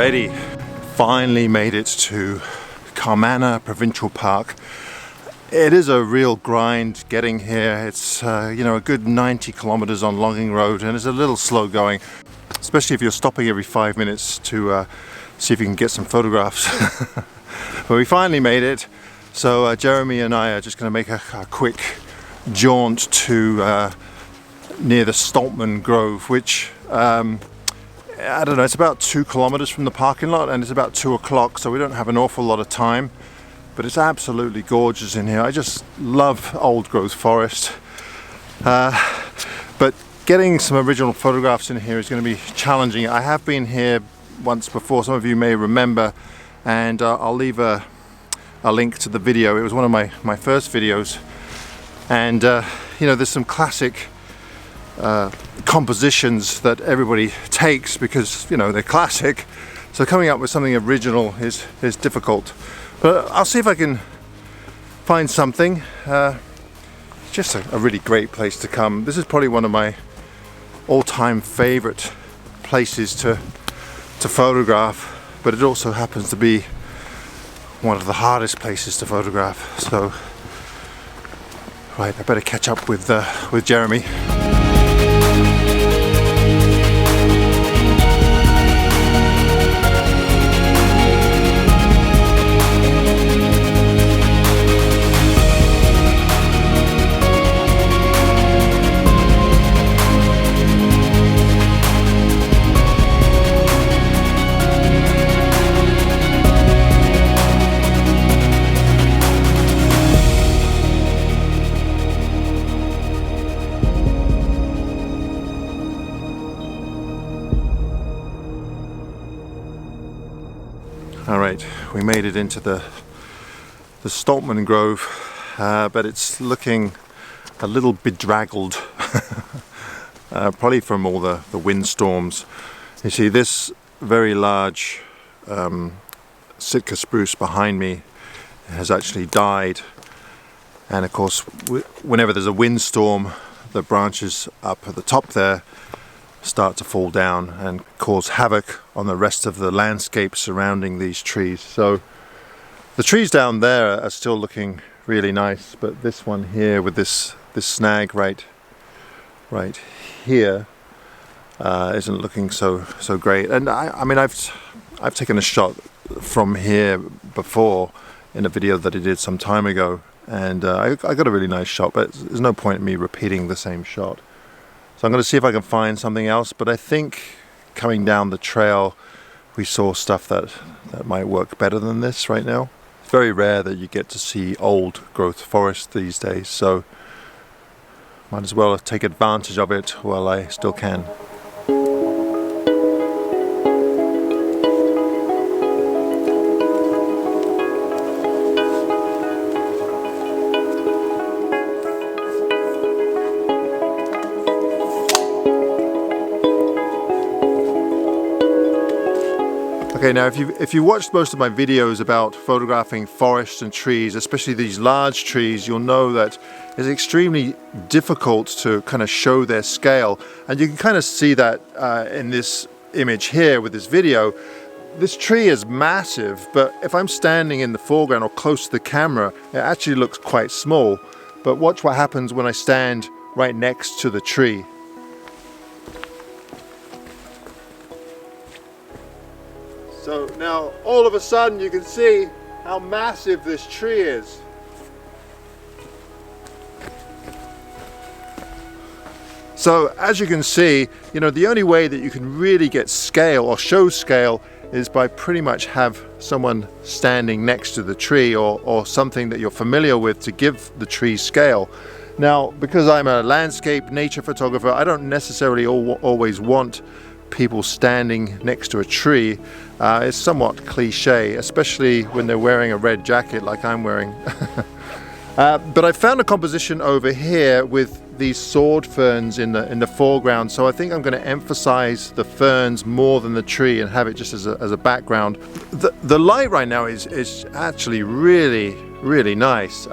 Alrighty, finally made it to Carmanah Provincial Park. It is a real grind getting here. It's a good 90 kilometers on logging road, and it's a little slow going, especially if you're stopping every 5 minutes to see if you can get some photographs. But we finally made it, so Jeremy and I are just going to make a quick jaunt to near the Stockman Grove, which I don't know, it's about 2 kilometers from the parking lot, and it's about 2 o'clock, so we don't have an awful lot of time, but it's absolutely gorgeous in here. I just love old growth forest, but getting some original photographs in here is going to be challenging. I have been here once before, some of you may remember, and I'll leave a link to the video. It was one of my first videos, and there's some classic compositions that everybody takes because they're classic, so coming up with something original is difficult, but I'll see if I can find something. Just a really great place to come. This is probably one of my all-time favorite places to photograph, but it also happens to be one of the hardest places to photograph. So right, I better catch up with Jeremy. Alright, we made it into the Stockman Grove, but it's looking a little bedraggled, probably from all the windstorms. You see this very large Sitka spruce behind me has actually died, and of course whenever there's a windstorm, the branches up at the top there start to fall down and cause havoc on the rest of the landscape surrounding these trees. So the trees down there are still looking really nice, but this one here with this snag right here isn't looking so great. And I mean I've taken a shot from here before in a video that I did some time ago, and I got a really nice shot, but there's no point in me repeating the same shot. So I'm going to see if I can find something else, but I think coming down the trail we saw stuff that might work better than this right now. It's very rare that you get to see old growth forest these days, so might as well take advantage of it while I still can. Okay, now if you watched most of my videos about photographing forests and trees, especially these large trees, you'll know that it's extremely difficult to kind of show their scale, and you can kind of see that in this image here with this video. This tree is massive, but if I'm standing in the foreground or close to the camera, it actually looks quite small. But watch what happens when I stand right next to the tree. So now all of a sudden you can see how massive this tree is. So as you can see, the only way that you can really get scale or show scale is by pretty much have someone standing next to the tree or something that you're familiar with to give the tree scale. Now, because I'm a landscape nature photographer, I don't necessarily always want people standing next to a tree. It's somewhat cliche, especially when they're wearing a red jacket like I'm wearing. But I found a composition over here with these sword ferns in the foreground, so I think I'm going to emphasize the ferns more than the tree and have it just as a background. The light right now is actually really nice.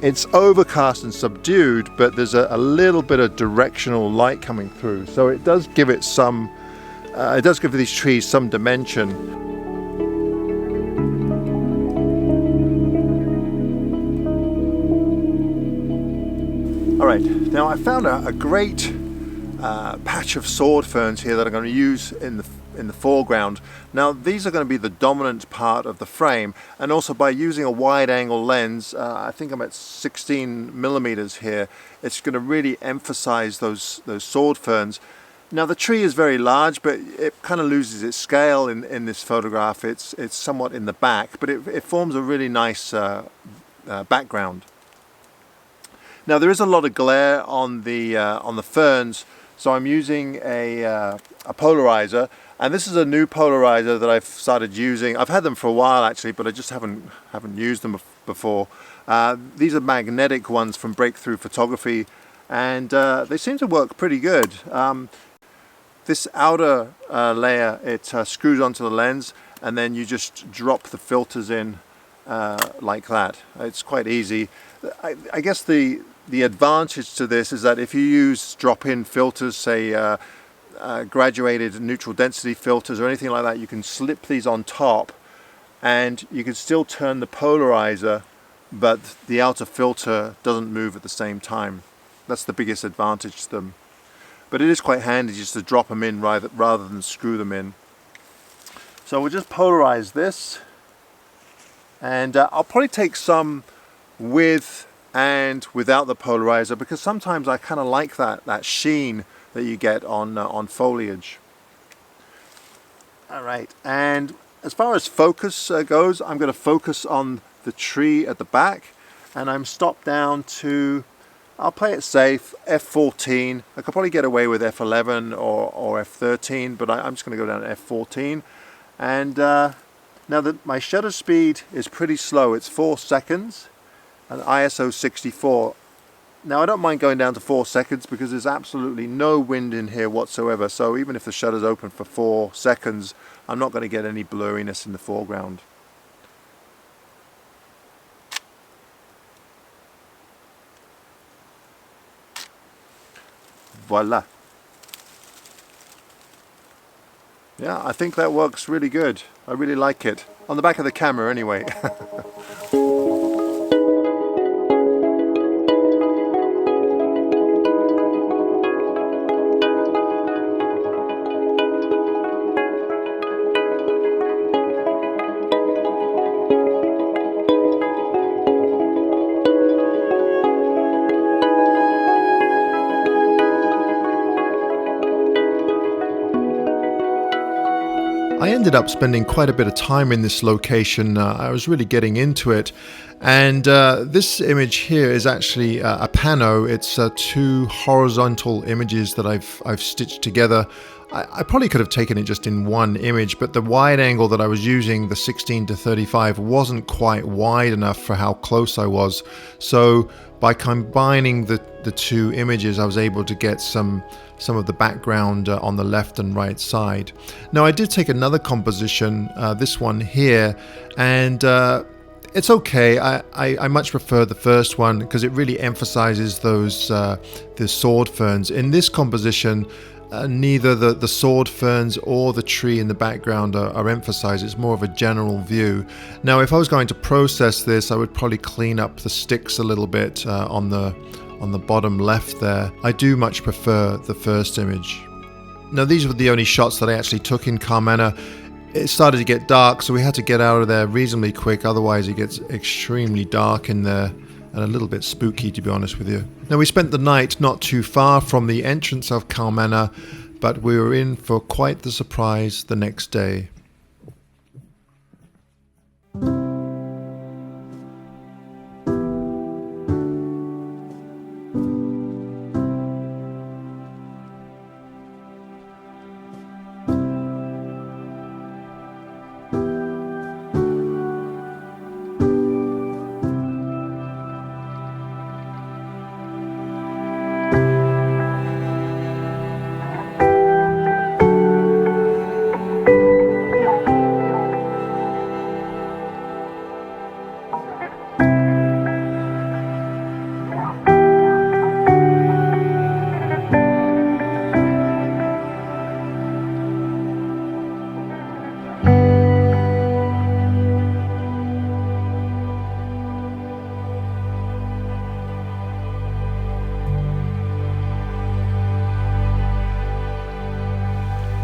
It's overcast and subdued, but there's a little bit of directional light coming through, so it does give it some it does give these trees some dimension. All right, now I found a great patch of sword ferns here that I'm going to use in the foreground. Now these are going to be the dominant part of the frame, and also by using a wide angle lens, I think I'm at 16 millimeters here, it's going to really emphasize those sword ferns. Now the tree is very large, but it kind of loses its scale in this photograph. It's somewhat in the back, but it forms a really nice background. Now there is a lot of glare on the ferns, so I'm using a polarizer, and this is a new polarizer that I've started using. I've had them for a while actually, but I just haven't used them before. These are magnetic ones from Breakthrough Photography, and they seem to work pretty good. This outer layer, it screws onto the lens, and then you just drop the filters in like that. It's quite easy. I guess the advantage to this is that if you use drop-in filters, say graduated neutral density filters or anything like that, you can slip these on top and you can still turn the polarizer, but the outer filter doesn't move at the same time. That's the biggest advantage to them. But it is quite handy just to drop them in rather than screw them in. So we'll just polarize this, and I'll probably take some with and without the polarizer, because sometimes I kind of like that sheen that you get on foliage. All right, and as far as focus goes, I'm going to focus on the tree at the back, and I'm stopped down to, I'll play it safe, f14. I could probably get away with f11 or f13, but I'm just going to go down to f14. And now that my shutter speed is pretty slow, it's 4 seconds, and ISO 64. Now I don't mind going down to 4 seconds because there's absolutely no wind in here whatsoever, so even if the shutter's open for 4 seconds, I'm not going to get any blurriness in the foreground. Voila. Yeah, I think that works really good. I really like it. On the back of the camera anyway. I ended up spending quite a bit of time in this location. I was really getting into it, and this image here is actually a pano. It's 2 horizontal images that I've stitched together. I probably could have taken it just in one image, but the wide angle that I was using, the 16-35, wasn't quite wide enough for how close I was. So by combining the 2 images, I was able to get some of the background on the left and right side. Now I did take another composition, this one here, and it's okay. I much prefer the first one because it really emphasizes those the sword ferns. In this composition, neither the sword ferns or the tree in the background are emphasized. It's more of a general view. Now if I was going to process this, I would probably clean up the sticks a little bit on the bottom left there. I do much prefer the first image. Now these were the only shots that I actually took in Carmanah. It started to get dark, so we had to get out of there reasonably quick, otherwise it gets extremely dark in there and a little bit spooky, to be honest with you. Now we spent the night not too far from the entrance of Carmanah, but we were in for quite the surprise the next day.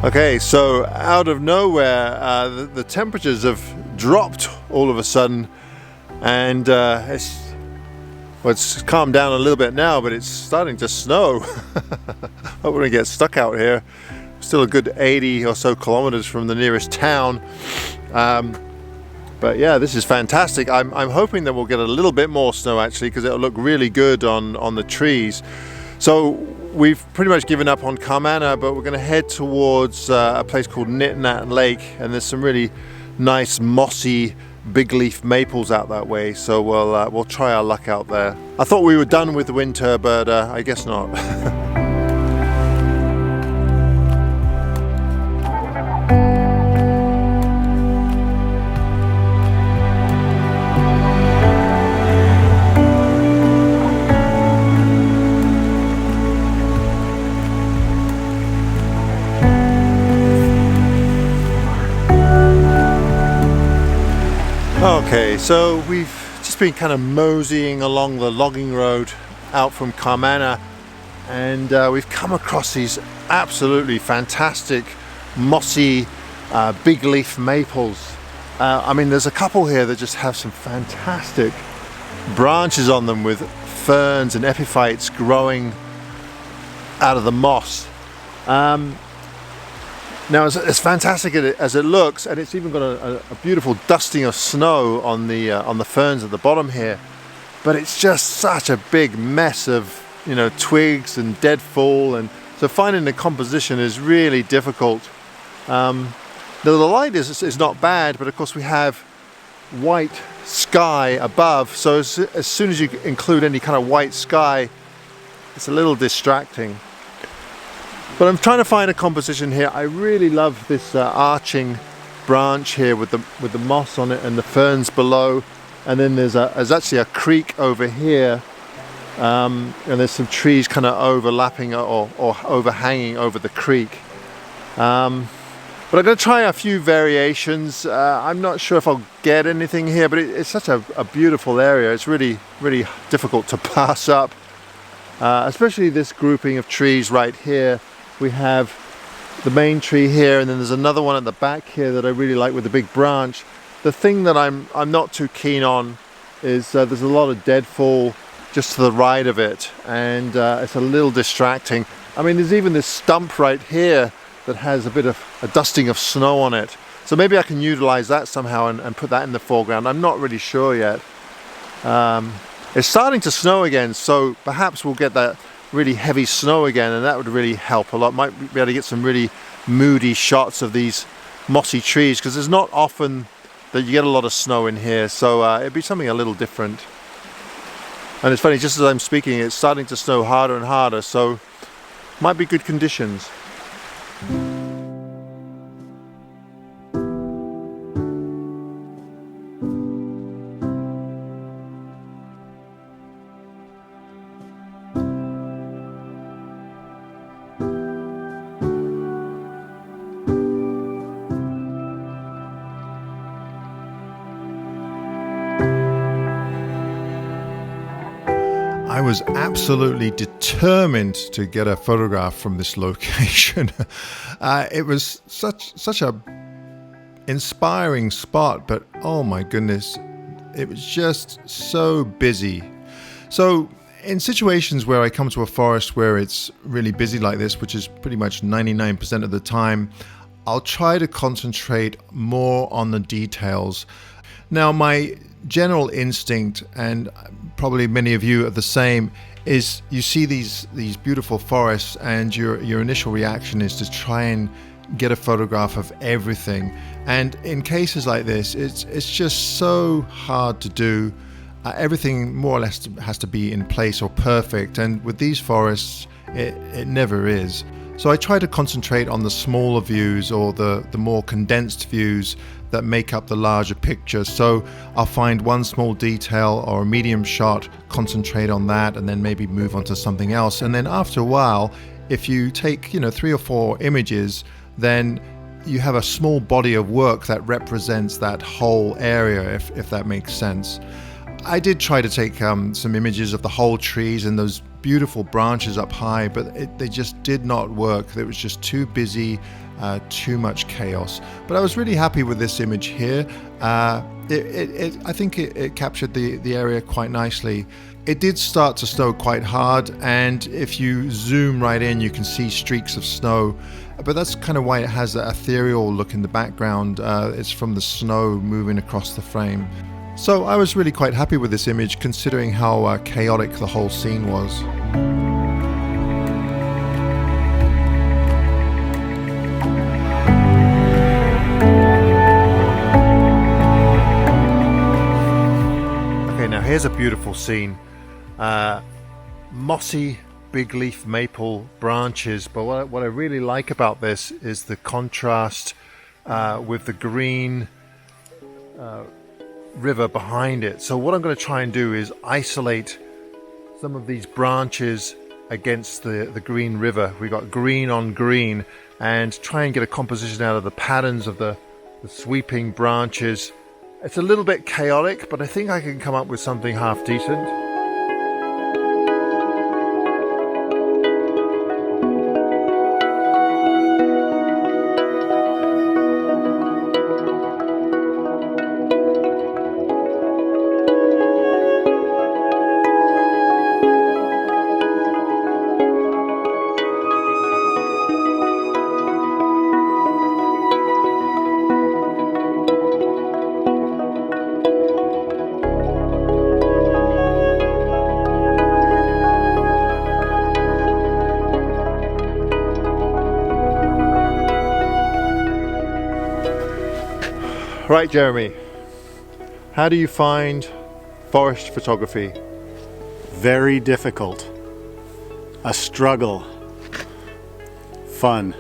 Okay, so out of nowhere, the temperatures have dropped all of a sudden, and it's calmed down a little bit now, but it's starting to snow. I don't want to get stuck out here. Still a good 80 or so kilometers from the nearest town. But yeah, this is fantastic. I'm hoping that we'll get a little bit more snow actually, because it'll look really good on the trees. So we've pretty much given up on Carmanah, but we're going to head towards a place called Nitnat Lake, and there's some really nice mossy big leaf maples out that way. So we'll try our luck out there. I thought we were done with the winter, but I guess not. Okay, so we've just been kind of moseying along the logging road out from Carmanah, and we've come across these absolutely fantastic mossy big leaf maples. I mean, there's a couple here that just have some fantastic branches on them with ferns and epiphytes growing out of the moss. Now, as fantastic as it looks, and it's even got a beautiful dusting of snow on the ferns at the bottom here, but it's just such a big mess of, you know, twigs and dead fall, and so finding the composition is really difficult. The light is not bad, but of course we have white sky above, so as soon as you include any kind of white sky, it's a little distracting. But I'm trying to find a composition here. I really love this arching branch here with the moss on it and the ferns below. And then there's actually a creek over here, and there's some trees kind of overlapping or overhanging over the creek. But I'm going to try a few variations. I'm not sure if I'll get anything here, but it's such a beautiful area. It's really, really difficult to pass up, especially this grouping of trees right here. We have the main tree here, and then there's another one at the back here that I really like with the big branch. The thing that I'm not too keen on is there's a lot of deadfall just to the right of it, and it's a little distracting. I mean, there's even this stump right here that has a bit of a dusting of snow on it. So maybe I can utilize that somehow and put that in the foreground. I'm not really sure yet. It's starting to snow again, so perhaps we'll get that really heavy snow again, and that would really help a lot. Might be able to get some really moody shots of these mossy trees, because there's not often that you get a lot of snow in here, so it'd be something a little different. And it's funny, just as I'm speaking, it's starting to snow harder and harder, so might be good conditions. I was absolutely determined to get a photograph from this location. It was such a inspiring spot, but oh my goodness, it was just so busy. So in situations where I come to a forest where it's really busy like this, which is pretty much 99% of the time, I'll try to concentrate more on the details. Now, my general instinct, and probably many of you are the same, is you see these beautiful forests, and your initial reaction is to try and get a photograph of everything. And in cases like this, it's just so hard to do. Everything more or less has to be in place or perfect, and with these forests, it never is. So I try to concentrate on the smaller views, or the more condensed views that make up the larger picture. So I'll find one small detail or a medium shot, concentrate on that, and then maybe move on to something else. And then after a while, if you take 3 or 4 images, then you have a small body of work that represents that whole area, if that makes sense. I did try to take some images of the whole trees and those beautiful branches up high, but they just did not work. It was just too busy. too much chaos. But I was really happy with this image here. I think it captured the area quite nicely. It did start to snow quite hard, and if you zoom right in, you can see streaks of snow. But that's kind of why it has that ethereal look in the background. It's from the snow moving across the frame. So I was really quite happy with this image, considering how chaotic the whole scene was. Okay, now here's a beautiful scene. Mossy big leaf maple branches, but what I really like about this is the contrast with the green river behind it. So what I'm going to try and do is isolate some of these branches against the green river. We got green on green, and try and get a composition out of the patterns of the sweeping branches. It's a little bit chaotic, but I think I can come up with something half decent. Right, Jeremy, how do you find forest photography? Very difficult. A struggle. Fun.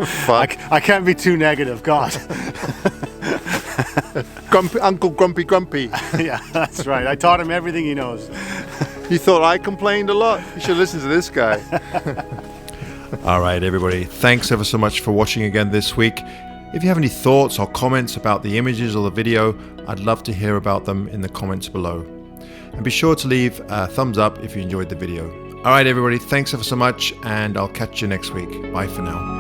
Fun. I can't be too negative, God. Uncle Grumpy. Yeah, that's right. I taught him everything he knows. You thought I complained a lot? You should listen to this guy. All right, everybody. Thanks ever so much for watching again this week. If you have any thoughts or comments about the images or the video, I'd love to hear about them in the comments below. And be sure to leave a thumbs up if you enjoyed the video. All right, everybody, thanks ever so much, and I'll catch you next week. Bye for now.